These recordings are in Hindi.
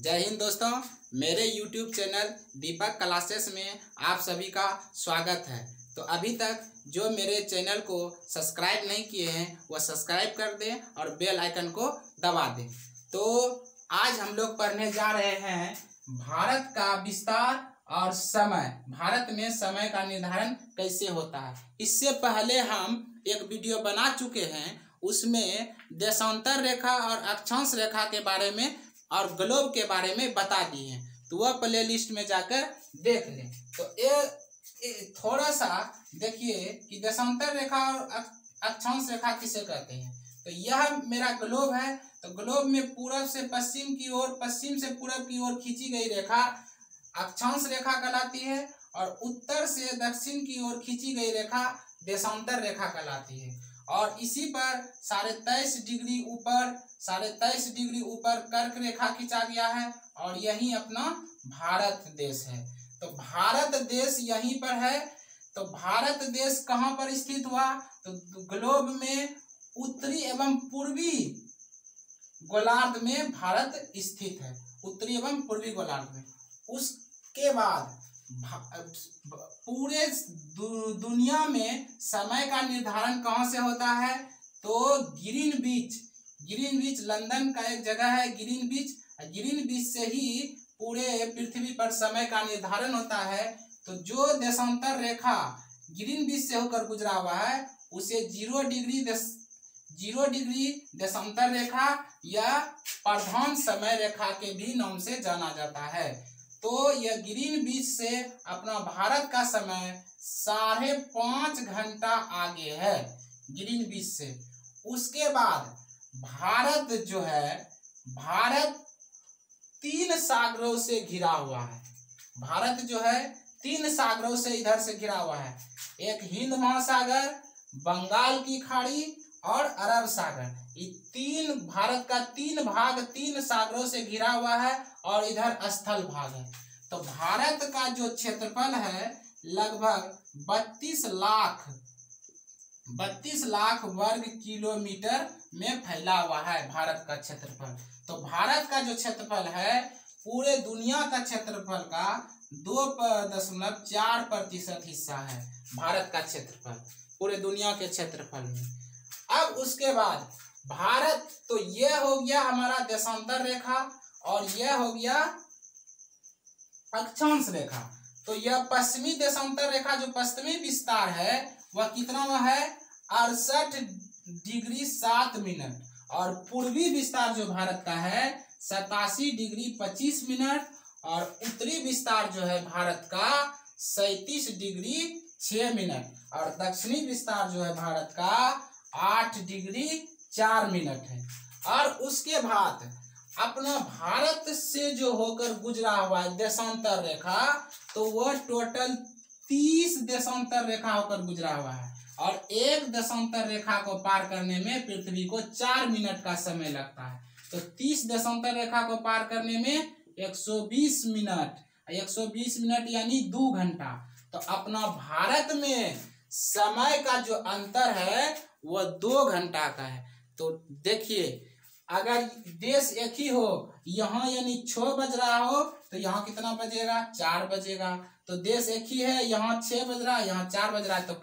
जय हिंद दोस्तों, मेरे YouTube चैनल दीपक क्लासेस में आप सभी का स्वागत है। तो अभी तक जो मेरे चैनल को सब्सक्राइब नहीं किए हैं वह सब्सक्राइब कर दें और बेल आइकन को दबा दें। तो आज हम लोग पढ़ने जा रहे हैं भारत का विस्तार और समय। भारत में समय का निर्धारण कैसे होता है। इससे पहले हम एक वीडियो बना चुके हैं, उसमें देशांतर रेखा और अक्षांश रेखा के बारे में और ग्लोब के बारे में बता दिए हैं। तो वह प्लेलिस्ट में जाकर देख लें। तो ये थोड़ा सा देखिए कि देशांतर रेखा और अक्षांश रेखा किसे कहते हैं। तो यह मेरा ग्लोब है। तो ग्लोब में पूरब से पश्चिम की ओर, पश्चिम से पूरब की ओर खींची गई रेखा अक्षांश रेखा कहलाती है और उत्तर से दक्षिण की ओर खींची गई रेखा देशांतर रेखा कहलाती है। और इसी पर 23.5 डिग्री ऊपर कर्क रेखा खींचा गया है और यही अपना भारत देश है। तो भारत देश यहीं पर है। तो भारत देश कहाँ पर स्थित हुआ? तो ग्लोब में उत्तरी एवं पूर्वी गोलार्ध में भारत स्थित है, उत्तरी एवं पूर्वी गोलार्ध में। उसके बाद पूरे दुनिया में समय का निर्धारण कहाँ से होता है? तो ग्रीनविच लंदन का एक जगह है, ग्रीनविच से ही पूरे पृथ्वी पर समय का निर्धारण होता है। तो जो देशांतर रेखा ग्रीनविच से होकर गुजरा हुआ है उसे 0 डिग्री देशांतर रेखा या प्रधान समय रेखा के भी नाम से जाना जाता है। तो यह ग्रीनविच से अपना भारत का समय 5.5 घंटा आगे है, ग्रीनविच से। उसके बाद भारत जो है, भारत 3 सागरों से घिरा हुआ है। भारत जो है 3 सागरों से इधर से घिरा हुआ है। एक हिंद महासागर, बंगाल की खाड़ी और अरब सागर। ये भारत का 3 भाग 3 सागरों से घिरा हुआ है और इधर स्थल भाग है। तो भारत का जो क्षेत्रफल है लगभग 32 लाख वर्ग किलोमीटर में फैला हुआ है भारत का क्षेत्रफल। तो भारत का जो क्षेत्रफल है पूरे दुनिया का क्षेत्रफल का 2.4% हिस्सा है भारत का क्षेत्रफल पूरे दुनिया के क्षेत्रफल में। अब उसके बाद भारत, तो यह हो गया हमारा देशांतर रेखा और यह हो गया अक्षांश रेखा। तो यह पश्चिमी देशांतर रेखा जो पश्चिमी विस्तार है वह कितना है? 68 डिग्री 7 मिनट। और पूर्वी विस्तार जो भारत का है 87 डिग्री 25 मिनट। और उत्तरी विस्तार जो है भारत का 37 डिग्री 6 मिनट। और दक्षिणी विस्तार जो है भारत का 8 डिग्री 4 मिनट है। और उसके बाद अपना भारत से जो होकर गुजरा हुआ है देशांतर रेखा, तो वह टोटल 30 देशांतर रेखा होकर गुजरा हुआ है। और एक देशांतर रेखा को पार करने में पृथ्वी को 4 मिनट का समय लगता है। तो 30 देशांतर रेखा को पार करने में 120 मिनट यानी 2 घंटा। तो अपना भारत में समय का जो अंतर है वह 2 घंटा का है। तो देखिए, अगर देश एक ही हो, यहाँ यानी 6 बज रहा हो तो यहाँ कितना बजेगा? 4 बजेगा। तो देश एक ही है, यहाँ 6 बज रहा है, यहाँ 4 बज रहा है, तो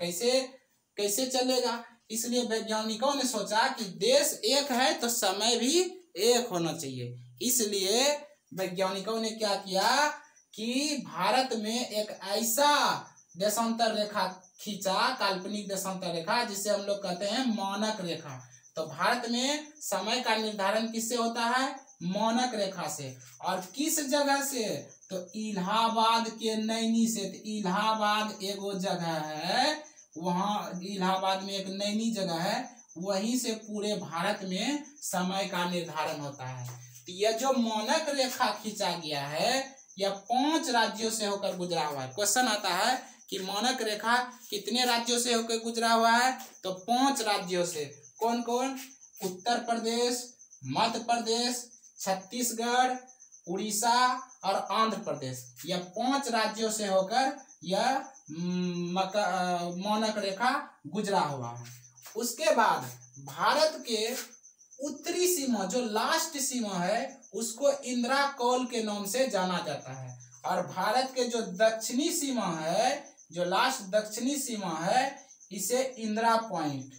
कैसे चलेगा? इसलिए वैज्ञानिकों ने सोचा कि देश एक है तो समय भी एक होना चाहिए। इसलिए वैज्ञानिकों ने क्या किया कि भारत में एक ऐसा देशांतर रेखा खींचा, काल्पनिक देशांतर रेखा, जिसे हम लोग कहते हैं मानक रेखा। तो भारत में समय का निर्धारण किससे होता है? मानक रेखा से। और किस जगह से? तो इलाहाबाद के नैनी से। तो इलाहाबाद एगो जगह है, वहाँ इलाहाबाद में एक नैनी जगह है, वहीं से पूरे भारत में समय का निर्धारण होता है। तो यह जो मानक रेखा खींचा गया है यह 5 राज्यों से होकर गुजरा हुआ है। क्वेश्चन आता है कि मानक रेखा कितने राज्यों से होकर गुजरा हुआ है? तो 5 राज्यों से। कौन कौन? उत्तर प्रदेश, मध्य प्रदेश, छत्तीसगढ़, उड़ीसा और आंध्र प्रदेश। यह 5 राज्यों से होकर यह मानक रेखा गुजरा हुआ है। उसके बाद भारत के उत्तरी सीमा जो लास्ट सीमा है उसको इंदिरा कौल के नाम से जाना जाता है। और भारत के जो दक्षिणी सीमा है, जो लास्ट दक्षिणी सीमा है, इसे इंदिरा पॉइंट,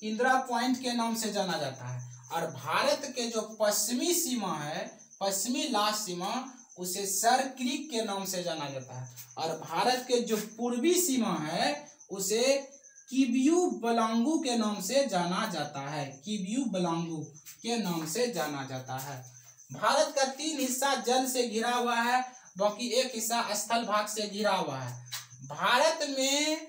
इंदिरा पॉइंट के नाम से जाना जाता है। और भारत के जो पश्चिमी सीमा है, पश्चिमी लास्ट सीमा, उसे सर क्रीक के नाम से जाना जाता है। और भारत के जो पूर्वी सीमा है उसे किबियू बलांगू के नाम से जाना जाता है, किबियू बलांगू के नाम से जाना जाता है। भारत का 3 हिस्सा जल से घिरा हुआ है, बाकी 1 हिस्सा स्थल भाग से घिरा हुआ है। भारत में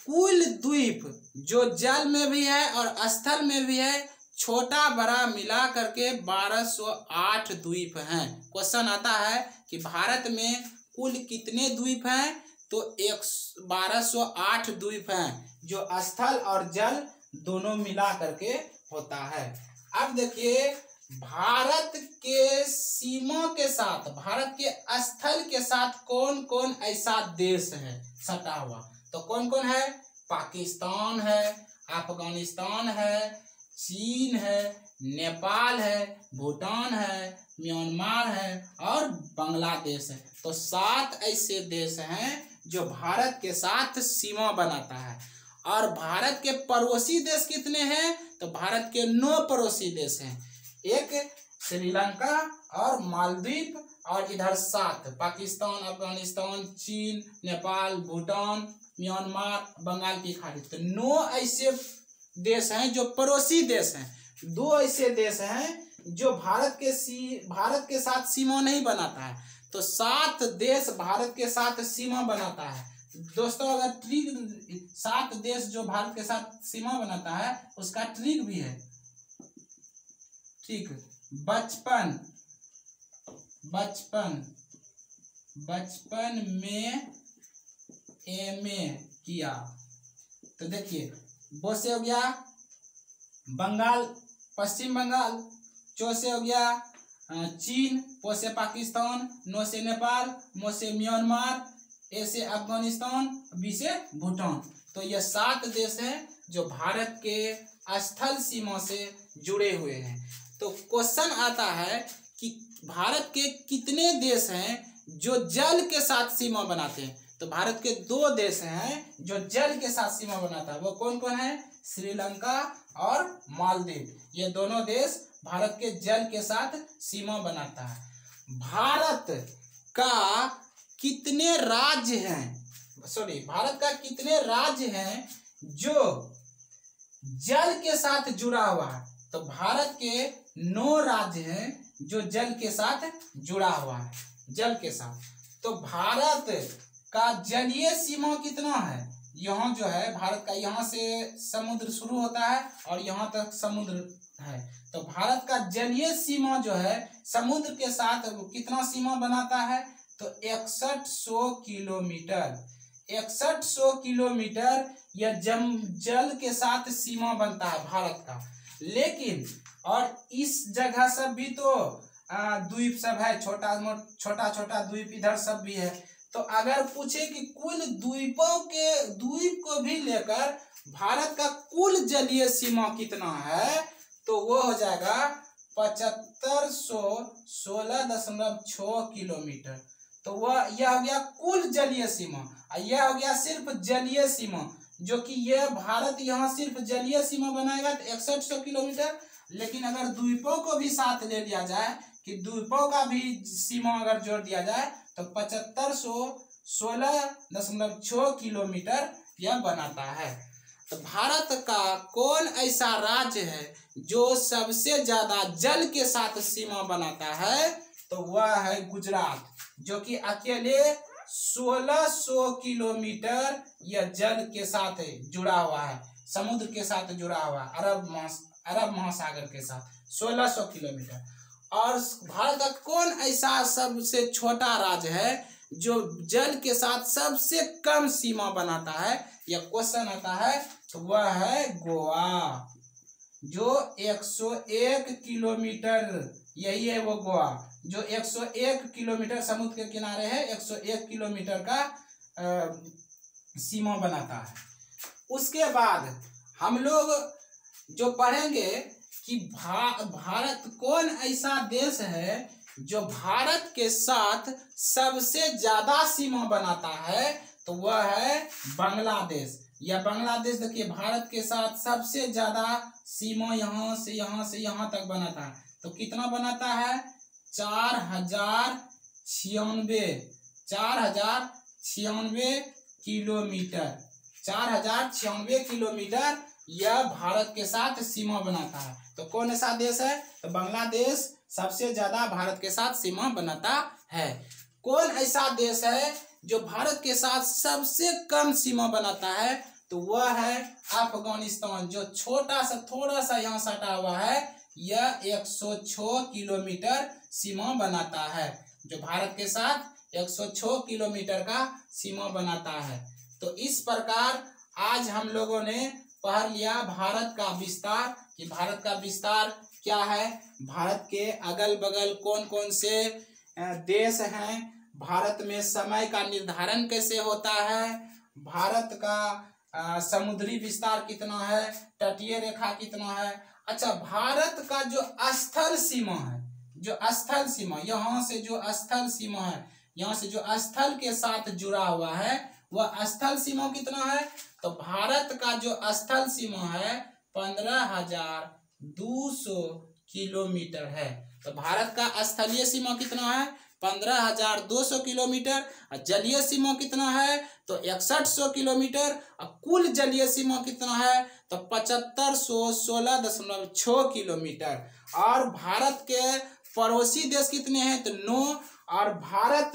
कुल द्वीप जो जल में भी है और स्थल में भी है, छोटा बड़ा मिला करके 1208 द्वीप हैं। क्वेश्चन आता है कि भारत में कुल कितने द्वीप हैं, तो 1208 द्वीप हैं, जो स्थल और जल दोनों मिला करके होता है। अब देखिए भारत के सीमा के साथ, भारत के स्थल के साथ कौन कौन ऐसा देश है सटा हुआ, तो कौन कौन है? पाकिस्तान है, अफगानिस्तान है, चीन है, नेपाल है, भूटान है, म्यांमार है और बांग्लादेश है। तो 7 ऐसे देश हैं जो भारत के साथ सीमा बनाता है। और भारत के पड़ोसी देश कितने हैं? तो भारत के 9 पड़ोसी देश हैं, एक श्रीलंका और मालदीव, और इधर 7 पाकिस्तान, अफगानिस्तान, चीन, नेपाल, भूटान, म्यांमार, बंगाल की खाड़ी। तो 9 ऐसे देश हैं जो पड़ोसी देश हैं। 2 ऐसे देश हैं जो भारत के साथ सीमा नहीं बनाता है। तो 7 देश भारत के साथ सीमा बनाता है। दोस्तों अगर ट्रिक, 7 देश जो भारत के साथ सीमा बनाता है उसका ट्रिक भी है। ठीक, बचपन में एमए किया। तो देखिए बो से हो गया बंगाल, पश्चिम बंगाल, चो से हो गया चीन, पो से पाकिस्तान, नो से नेपाल, मो से म्यांमार, ए से अफगानिस्तान, बी से भूटान। तो ये 7 देश हैं जो भारत के स्थल सीमा से जुड़े हुए हैं। तो क्वेश्चन आता है कि भारत के कितने देश हैं जो जल के साथ सीमा बनाते हैं? तो भारत के 2 देश हैं जो जल के साथ सीमा बनाता है। वो कौन कौन है? श्रीलंका और मालदीव। ये दोनों देश भारत के जल के साथ सीमा बनाता है। भारत का कितने राज्य हैं, भारत का कितने राज्य हैं जो जल के साथ जुड़ा हुआ है? तो भारत के 9 राज्य हैं जो जल के साथ जुड़ा हुआ है, जल के साथ। तो भारत का जलीय सीमा कितना है? यहाँ जो है भारत का, यहाँ से समुद्र शुरू होता है और यहाँ तक समुद्र है। तो भारत का जलीय सीमा जो है समुद्र के साथ कितना सीमा बनाता है? तो 6100 किलोमीटर, 6100 किलोमीटर यह जल के साथ सीमा बनता है भारत का। लेकिन और इस जगह सब भी तो द्वीप सब है, छोटा छोटा द्वीप इधर सब भी है। तो अगर पूछे कि कुल द्वीप को भी लेकर भारत का कुल जलीय सीमा कितना है, तो वो हो जाएगा 7516.6 किलोमीटर। तो वह यह हो गया कुल जलीय सीमा, और यह हो गया सिर्फ जलीय सीमा, जो कि यह भारत यहाँ सिर्फ जलीय सीमा बनाएगा तो 6100 किलोमीटर। लेकिन अगर द्वीपों को भी साथ ले लिया जाए, कि द्वीपों का भी सीमा अगर जोड़ दिया जाए, तो 7516.6 किलोमीटर यह बनाता है। तो भारत का कौन ऐसा राज्य है जो सबसे ज्यादा जल के साथ सीमा बनाता है? तो वह है गुजरात, जो कि अकेले 1600 किलोमीटर यह जल के साथ जुड़ा हुआ है, समुद्र के साथ जुड़ा हुआ है, अरब महासागर के साथ 1600 किलोमीटर। और भारत का कौन ऐसा सबसे छोटा राज्य है जो जल के साथ सबसे कम सीमा बनाता है? यह क्वेश्चन आता है, तो वह है गोवा, जो 101 किलोमीटर, यही है वो गोवा, जो 101 किलोमीटर समुद्र के किनारे है, 101 किलोमीटर का सीमा बनाता है। उसके बाद हम लोग जो पढ़ेंगे कि भारत कौन ऐसा देश है जो भारत के साथ सबसे ज्यादा सीमा बनाता है, तो वह है बांग्लादेश। यह बांग्लादेश देखिए भारत के साथ सबसे ज्यादा सीमा यहाँ से यहाँ तक बनाता है। तो कितना बनाता है? 4096 किलोमीटर। 4096 किलोमीटर यह भारत के साथ सीमा बनाता है। तो कौन ऐसा देश है? तो बांग्लादेश सबसे ज्यादा भारत के साथ सीमा बनाता है। कौन ऐसा देश है जो भारत के साथ सबसे कम सीमा बनाता है? तो वह है अफगानिस्तान, जो छोटा सा थोड़ा सा यहाँ सटा हुआ है। यह 106 किलोमीटर सीमा बनाता है, जो भारत के साथ 106 किलोमीटर का सीमा बनाता है। तो इस प्रकार आज हम लोगों ने पढ़ लिया भारत का विस्तार, कि भारत का विस्तार क्या है, भारत के अगल बगल कौन कौन से देश हैं, भारत में समय का निर्धारण कैसे होता है, भारत का समुद्री विस्तार कितना है, तटीय रेखा कितना है। अच्छा, भारत का जो स्थल सीमा है, जो स्थल सीमा यहाँ से जो स्थल सीमा है, यहाँ से जो स्थल के साथ जुड़ा हुआ है, वह स्थल सीमा कितना है? तो भारत का जो स्थल सीमा है 15,200 किलोमीटर है। तो भारत का स्थलीय सीमा कितना है? 15,200 किलोमीटर। और जलीय सीमा कितना है? तो 6100 किलोमीटर। और कुल जलीय सीमा कितना है? तो 7516.6 किलोमीटर। और भारत के पड़ोसी देश कितने हैं? तो 9। और भारत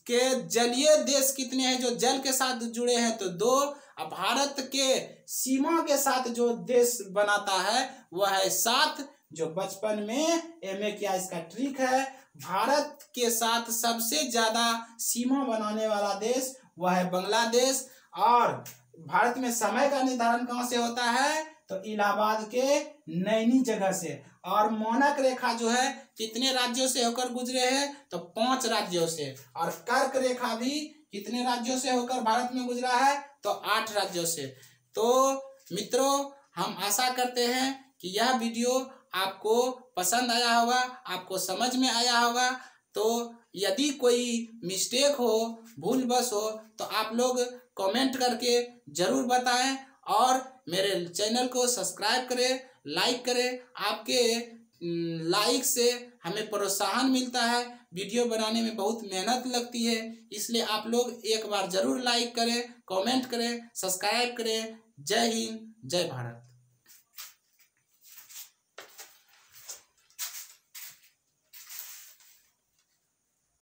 के जलीय देश कितने हैं जो जल के साथ जुड़े हैं? तो 2। और भारत के सीमा के साथ जो देश बनाता है वह है 7, जो बचपन में MA किया इसका ट्रिक है। भारत के साथ सबसे ज्यादा सीमा बनाने वाला देश वह है बांग्लादेश। और भारत में समय का निर्धारण कहाँ से होता है? तो इलाहाबाद के नैनी जगह से। और मानक रेखा जो है कितने राज्यों से होकर गुजरे हैं? तो 5 राज्यों से। और कर्क रेखा भी कितने राज्यों से होकर भारत में गुजरा है? तो 8 राज्यों से। तो मित्रों, हम आशा करते हैं कि यह वीडियो आपको पसंद आया होगा, आपको समझ में आया होगा। तो यदि कोई मिस्टेक हो, भूलवश हो, तो आप लोग कमेंट करके जरूर बताएं और मेरे चैनल को सब्सक्राइब करें, लाइक करें। आपके लाइक से हमें प्रोत्साहन मिलता है, वीडियो बनाने में बहुत मेहनत लगती है, इसलिए आप लोग एक बार जरूर लाइक करें, कमेंट करें, सब्सक्राइब करें। जय हिंद, जय भारत।